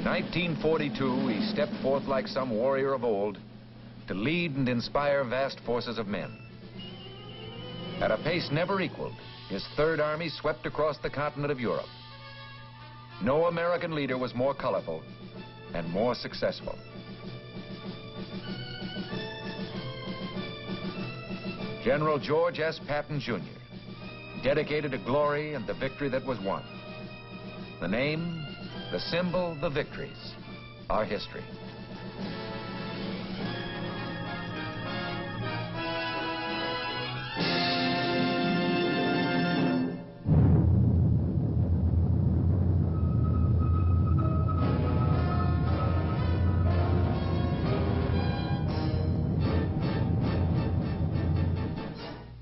1942, he stepped forth like some warrior of old to lead and inspire vast forces of men. At a pace never equaled, his Third Army swept across the continent of Europe. No American leader was more colorful and more successful. General George S. Patton, Jr., dedicated to glory and the victory that was won. The name, the symbol, the victories, our history.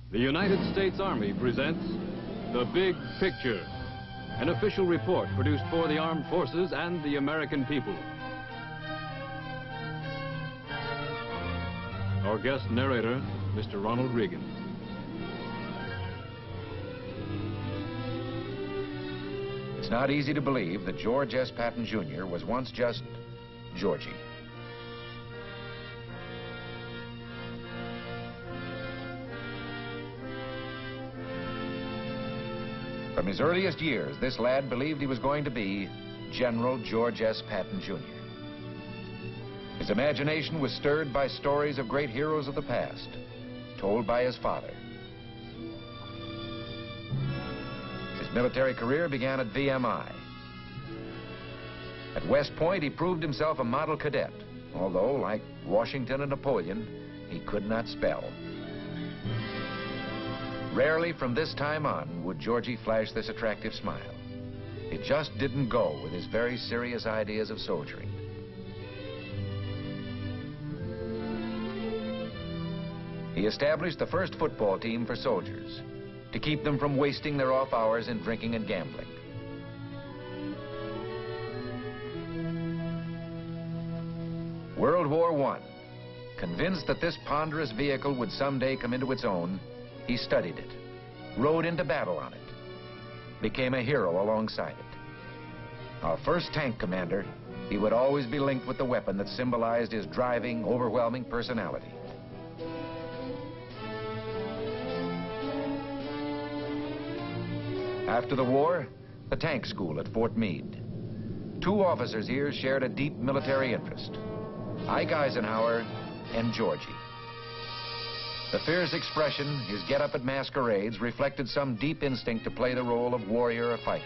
The United States Army presents The Big Picture, an official report produced for the armed forces and the American people. Our guest narrator, Mr. Ronald Reagan. It's not easy to believe that George S. Patton, Jr. was once just Georgie. From his earliest years, this lad believed he was going to be General George S. Patton, Jr. His imagination was stirred by stories of great heroes of the past, told by his father. His military career began at VMI. At West Point, he proved himself a model cadet, although, like Washington and Napoleon, he could not spell. Rarely from this time on would Georgie flash this attractive smile. It just didn't go with his very serious ideas of soldiering. He established the first football team for soldiers to keep them from wasting their off hours in drinking and gambling. World War I. Convinced that this ponderous vehicle would someday come into its own, he studied it, rode into battle on it, became a hero alongside it. Our first tank commander, he would always be linked with the weapon that symbolized his driving, overwhelming personality. After the war, the tank school at Fort Meade. Two officers here shared a deep military interest, Ike Eisenhower and Georgie. The fierce expression, his get-up at masquerades, reflected some deep instinct to play the role of warrior or fighter.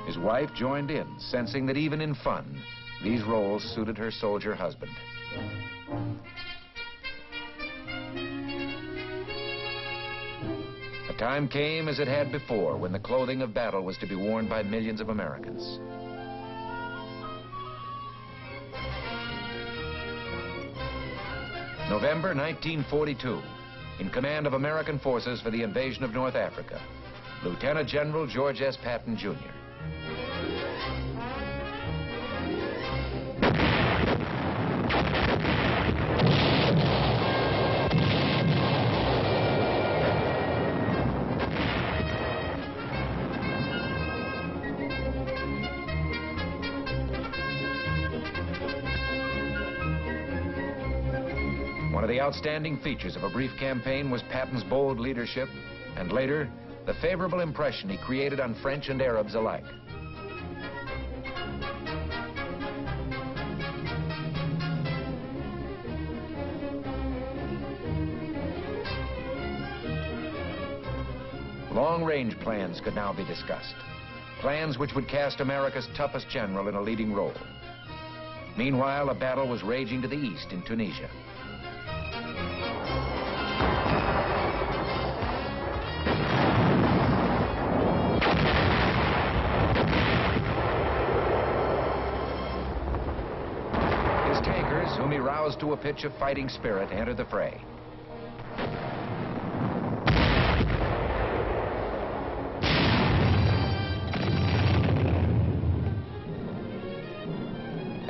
His wife joined in, sensing that even in fun, these roles suited her soldier husband. The time came as it had before, when the clothing of battle was to be worn by millions of Americans. November 1942, in command of American forces for the invasion of North Africa, Lieutenant General George S. Patton, Jr. One of the outstanding features of a brief campaign was Patton's bold leadership, and later, the favorable impression he created on French and Arabs alike. Long-range plans could now be discussed. Plans which would cast America's toughest general in a leading role. Meanwhile, a battle was raging to the east in Tunisia. His tankers, whom he roused to a pitch of fighting spirit, entered the fray.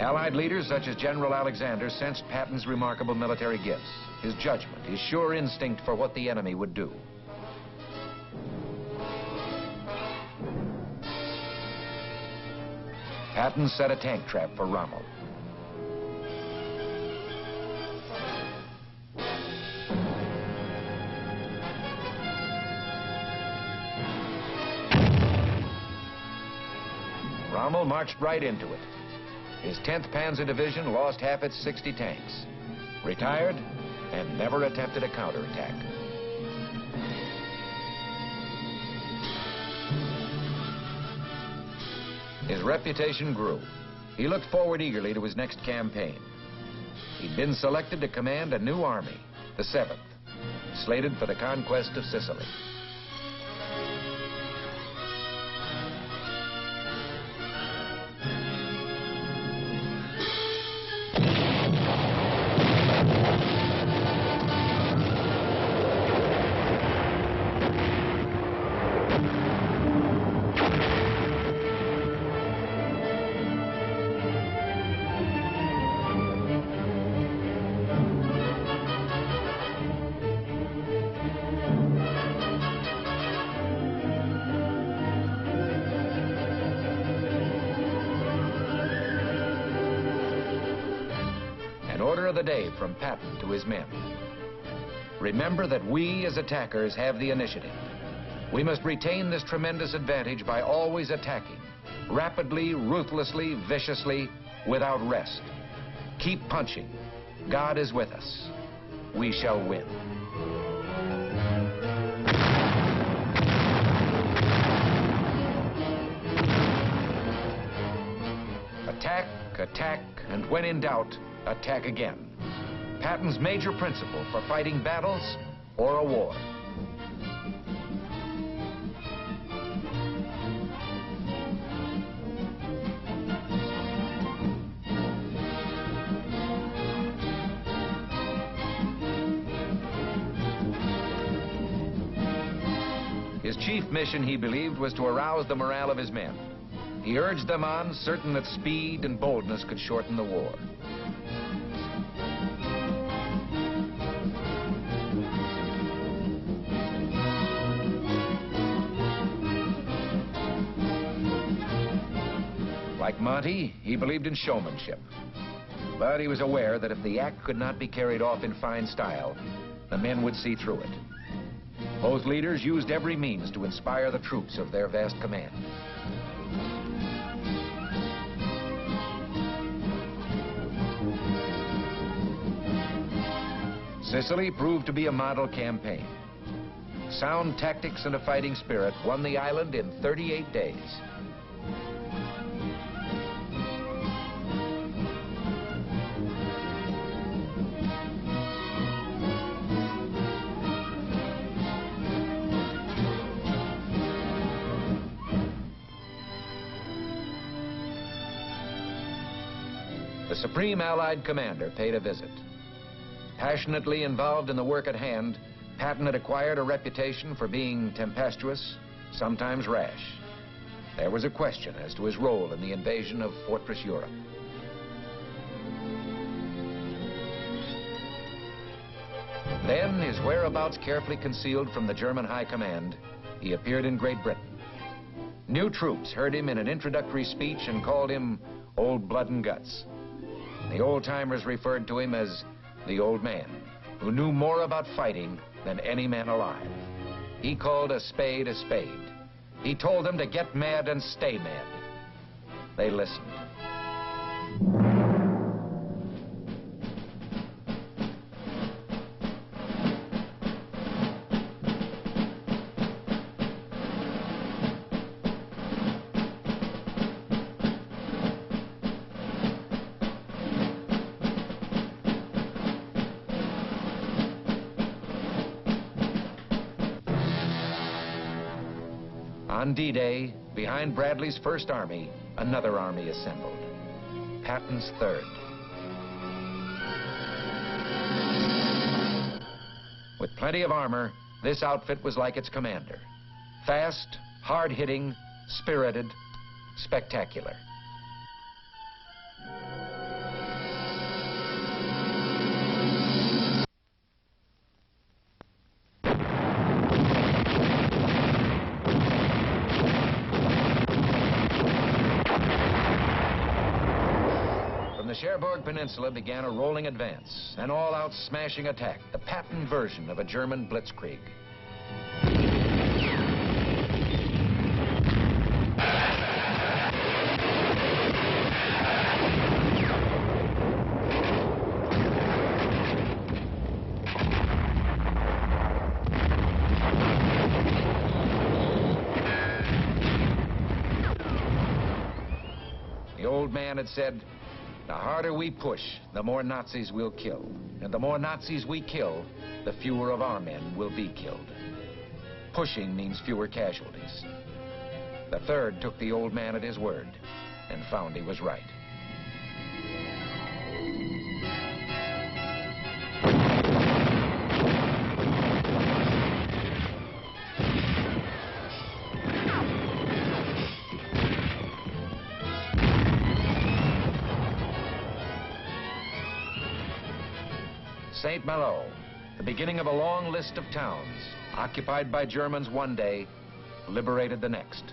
Allied leaders such as General Alexander sensed Patton's remarkable military gifts, his judgment, his sure instinct for what the enemy would do. Patton set a tank trap for Rommel. Rommel marched right into it. His 10th Panzer Division lost half its 60 tanks, retired, and never attempted a counterattack. His reputation grew. He looked forward eagerly to his next campaign. He'd been selected to command a new army, the 7th, slated for the conquest of Sicily. Order of the day from Patton to his men. Remember that we as attackers have the initiative. We must retain this tremendous advantage by always attacking, rapidly, ruthlessly, viciously, without rest. Keep punching. God is with us. We shall win. Attack, attack, and when in doubt, attack again. Patton's major principle for fighting battles or a war. His chief mission, he believed, was to arouse the morale of his men. He urged them on, certain that speed and boldness could shorten the war. Like Monty, he believed in showmanship. But he was aware that if the act could not be carried off in fine style, the men would see through it. Both leaders used every means to inspire the troops of their vast command. Sicily proved to be a model campaign. Sound tactics and a fighting spirit won the island in 38 days. The Supreme Allied Commander paid a visit. Passionately involved in the work at hand, Patton had acquired a reputation for being tempestuous, sometimes rash. There was a question as to his role in the invasion of Fortress Europe. Then, his whereabouts carefully concealed from the German High Command, he appeared in Great Britain. New troops heard him in an introductory speech and called him Old Blood and Guts. The old-timers referred to him as the Old Man, who knew more about fighting than any man alive. He called a spade a spade. He told them to get mad and stay mad. They listened. On D-Day, behind Bradley's First Army, another army assembled. Patton's Third. With plenty of armor, this outfit was like its commander. Fast, hard-hitting, spirited, spectacular. Cherbourg Peninsula began a rolling advance, an all-out smashing attack, the Patton version of a German blitzkrieg. The old man had said, the harder we push, the more Nazis we'll kill. And the more Nazis we kill, the fewer of our men will be killed. Pushing means fewer casualties. The 3rd took the old man at his word and found he was right. St. Malo, the beginning of a long list of towns, occupied by Germans one day, liberated the next.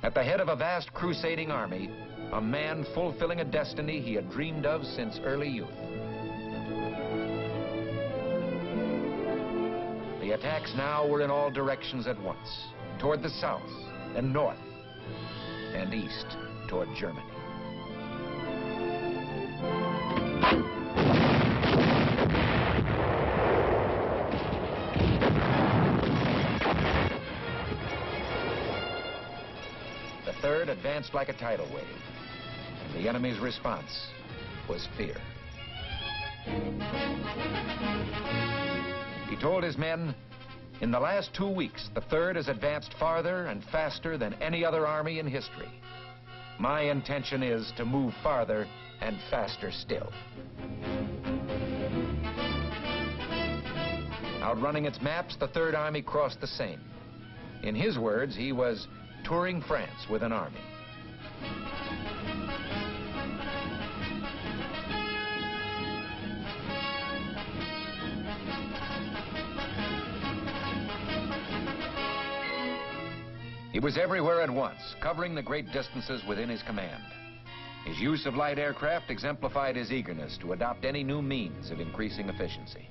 At the head of a vast crusading army, a man fulfilling a destiny he had dreamed of since early youth. The attacks now were in all directions at once, toward the south and north, and east toward Germany. The 3rd advanced like a tidal wave. The enemy's response was fear. He told his men, in the last 2 weeks, the 3rd has advanced farther and faster than any other army in history. My intention is to move farther and faster still. Outrunning its maps, the 3rd Army crossed the Seine. In his words, he was touring France with an army. He was everywhere at once, covering the great distances within his command. His use of light aircraft exemplified his eagerness to adopt any new means of increasing efficiency.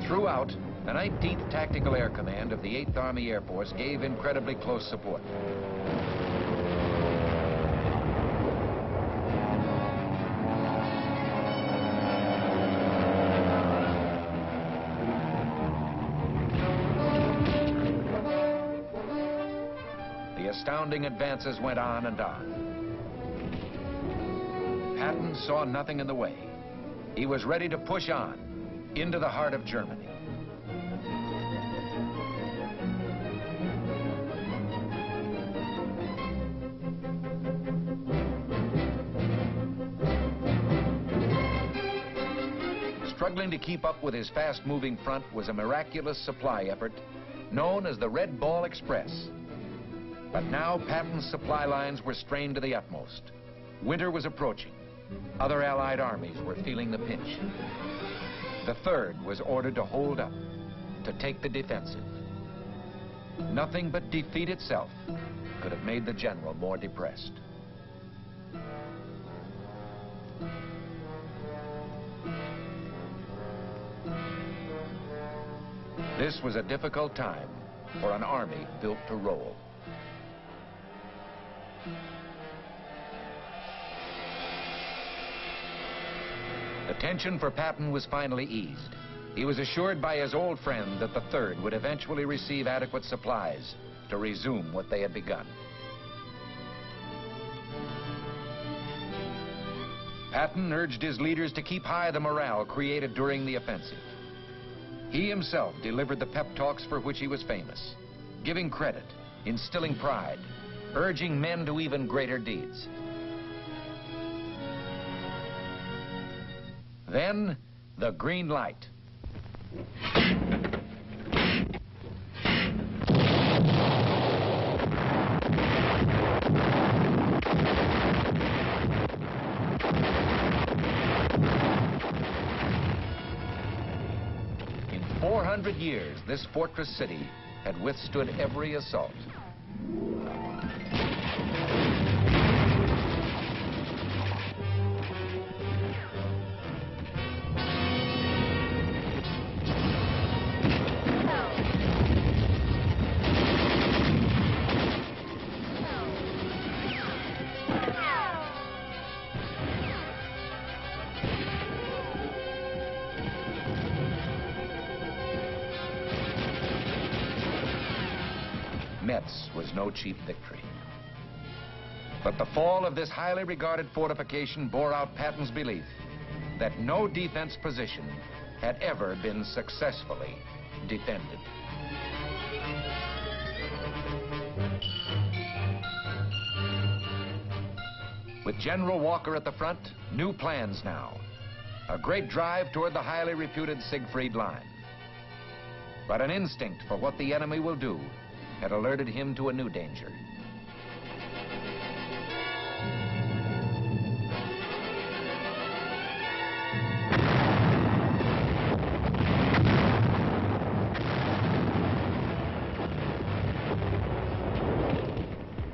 Throughout, the 19th Tactical Air Command of the 8th Army Air Force gave incredibly close support. The astounding advances went on and on. Patton saw nothing in the way. He was ready to push on into the heart of Germany. Struggling to keep up with his fast-moving front was a miraculous supply effort known as the Red Ball Express. But now Patton's supply lines were strained to the utmost. Winter was approaching. Other Allied armies were feeling the pinch. The 3rd was ordered to hold up, to take the defensive. Nothing but defeat itself could have made the general more depressed. This was a difficult time for an army built to roll. The tension for Patton was finally eased. He was assured by his old friend that the 3rd would eventually receive adequate supplies to resume what they had begun. Patton urged his leaders to keep high the morale created during the offensive. He himself delivered the pep talks for which he was famous, giving credit, instilling pride, urging men to even greater deeds. Then, the green light. In 400 years, this fortress city had withstood every assault. Metz was no cheap victory. But the fall of this highly regarded fortification bore out Patton's belief that no defense position had ever been successfully defended. With General Walker at the front, new plans now. A great drive toward the highly reputed Siegfried Line. But an instinct for what the enemy will do had alerted him to a new danger.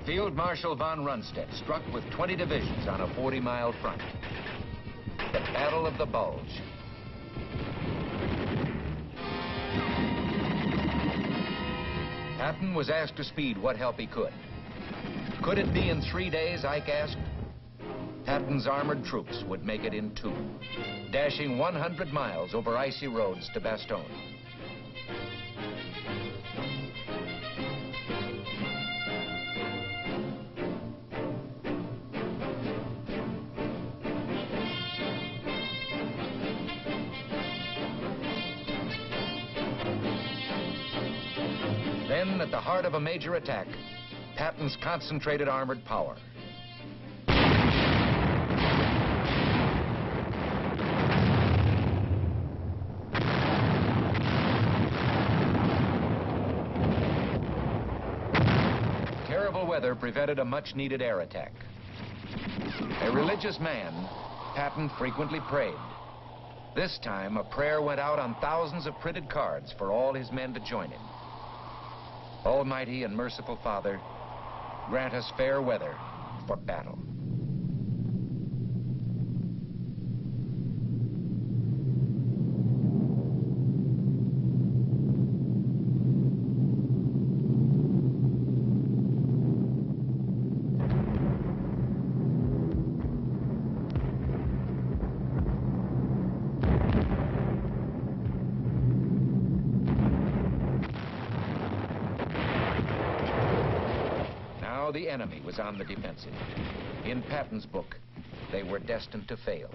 Field Marshal von Rundstedt struck with 20 divisions on a 40-mile front. The Battle of the Bulge. Patton was asked to speed what help he could. Could it be in 3 days, Ike asked? Patton's armored troops would make it in 2, dashing 100 miles over icy roads to Bastogne. Then, at the heart of a major attack, Patton's concentrated armored power. Terrible weather prevented a much-needed air attack. A religious man, Patton frequently prayed. This time, a prayer went out on thousands of printed cards for all his men to join in. Almighty and merciful Father, grant us fair weather for battle. The enemy was on the defensive. In Patton's book, they were destined to fail.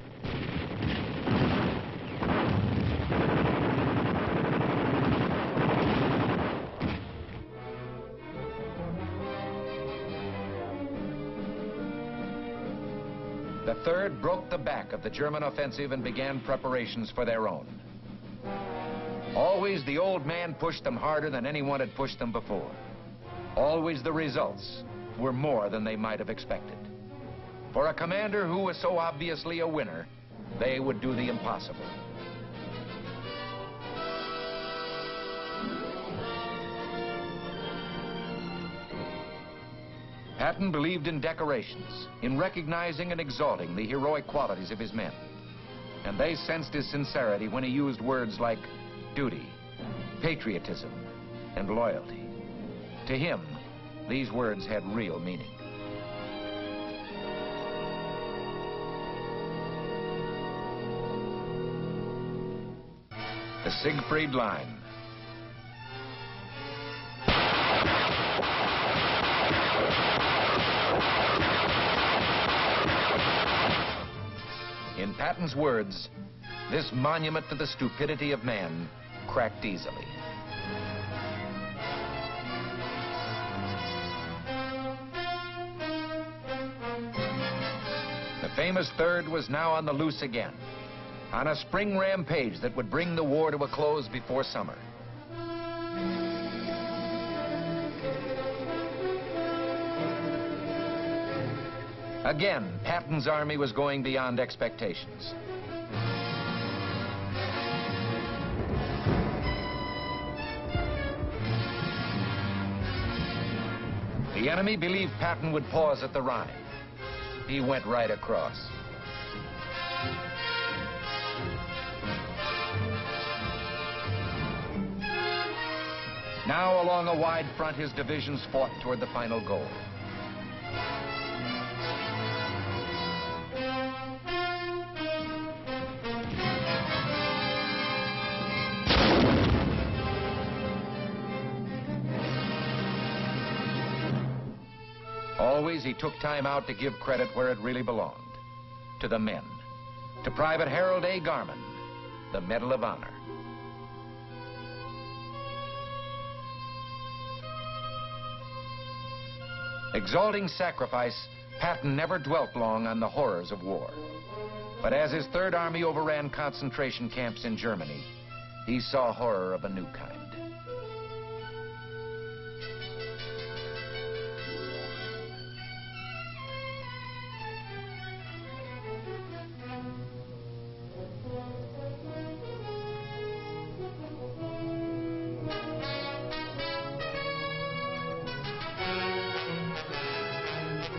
The 3rd broke the back of the German offensive and began preparations for their own. Always the old man pushed them harder than anyone had pushed them before. Always the results were more than they might have expected. For a commander who was so obviously a winner, they would do the impossible. Patton believed in decorations, in recognizing and exalting the heroic qualities of his men. And they sensed his sincerity when he used words like duty, patriotism, and loyalty. To him, these words had real meaning. The Siegfried Line. In Patton's words, this monument to the stupidity of man cracked easily. The famous 3rd was now on the loose again. on a spring rampage that would bring the war to a close before summer. Again, Patton's army was going beyond expectations. The enemy believed Patton would pause at the Rhine. He went right across. Now, along a wide front, his divisions fought toward the final goal. Always, he took time out to give credit where it really belonged, to the men, to Private Harold A. Garman, the Medal of Honor. Exalting sacrifice, Patton never dwelt long on the horrors of war. But as his Third Army overran concentration camps in Germany, he saw horror of a new kind.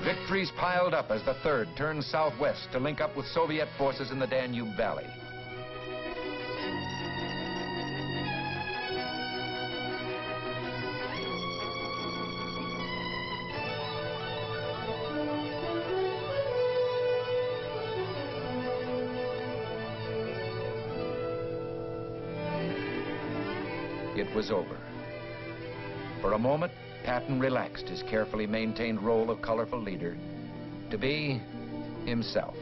Victories piled up as the Third turned southwest to link up with Soviet forces in the Danube Valley. It was over. For a moment, Patton relaxed his carefully maintained role of colorful leader to be himself.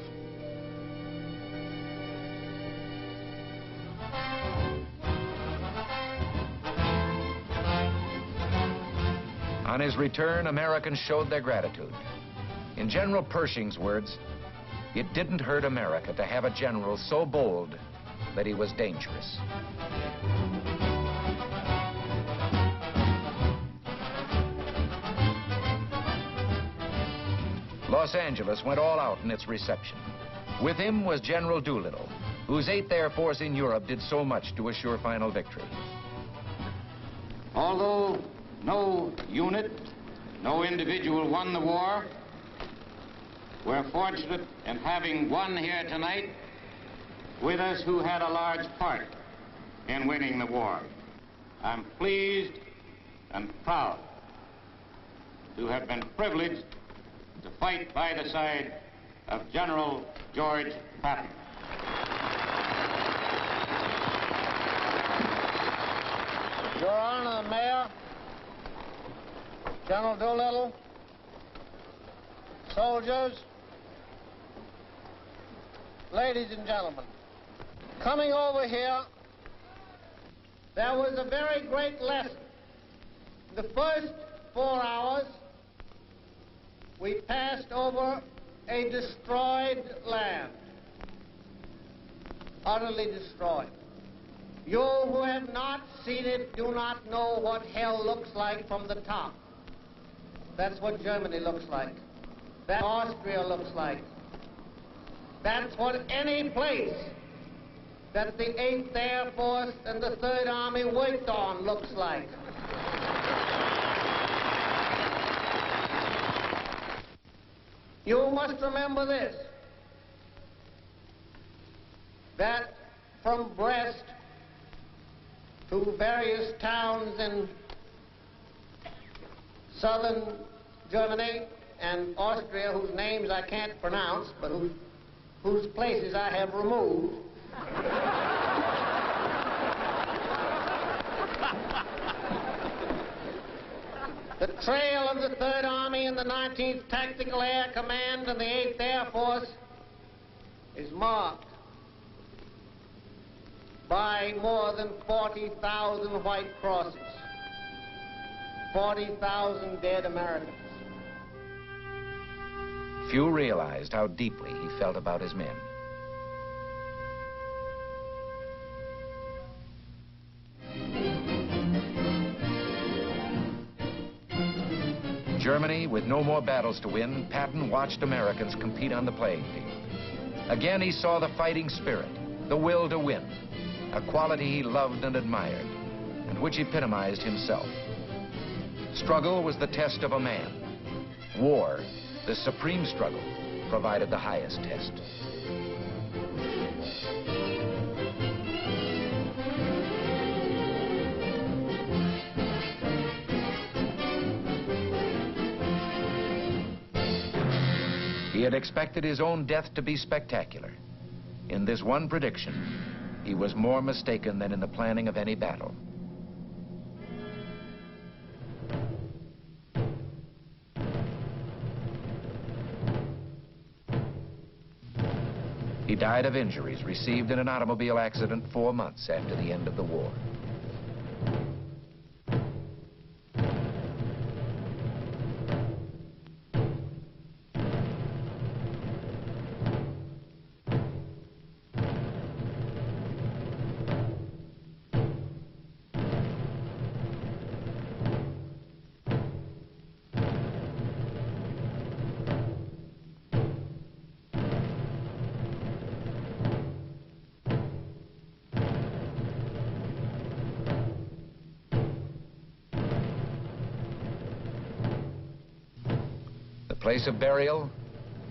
On his return, Americans showed their gratitude. In General Pershing's words, it didn't hurt America to have a general so bold that he was dangerous. Los Angeles went all out in its reception. With him was General Doolittle, whose 8th Air Force in Europe did so much to assure final victory. Although no unit, no individual won the war, we're fortunate in having one here tonight with us who had a large part in winning the war. I'm pleased and proud to have been privileged to fight by the side of General George Patton. Your Honor, the Mayor, General Doolittle, soldiers, ladies and gentlemen, coming over here, there was a very great lesson. The first 4 hours, we passed over a destroyed land, utterly destroyed. You who have not seen it do not know what hell looks like from the top. That's what Germany looks like. That's what Austria looks like. That's what any place that the 8th Air Force and the 3rd Army worked on looks like. You must remember this, that from Brest to various towns in southern Germany and Austria, whose names I can't pronounce, but whose places I have removed, the trail of the 3rd Army and the 19th Tactical Air Command and the 8th Air Force is marked by more than 40,000 white crosses, 40,000 dead Americans. Few realized how deeply he felt about his men. Germany, with no more battles to win, Patton watched Americans compete on the playing field. Again, he saw the fighting spirit, the will to win, a quality he loved and admired, and which epitomized himself. Struggle was the test of a man. War, the supreme struggle, provided the highest test. He had expected his own death to be spectacular. In this one prediction, he was more mistaken than in the planning of any battle. He died of injuries received in an automobile accident 4 months after the end of the war. Place of burial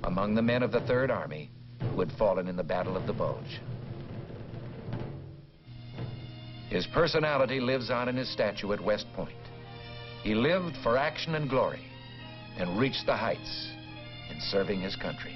among the men of the Third Army who had fallen in the Battle of the Bulge. His personality lives on in his statue at West Point. He lived for action and glory and reached the heights in serving his country.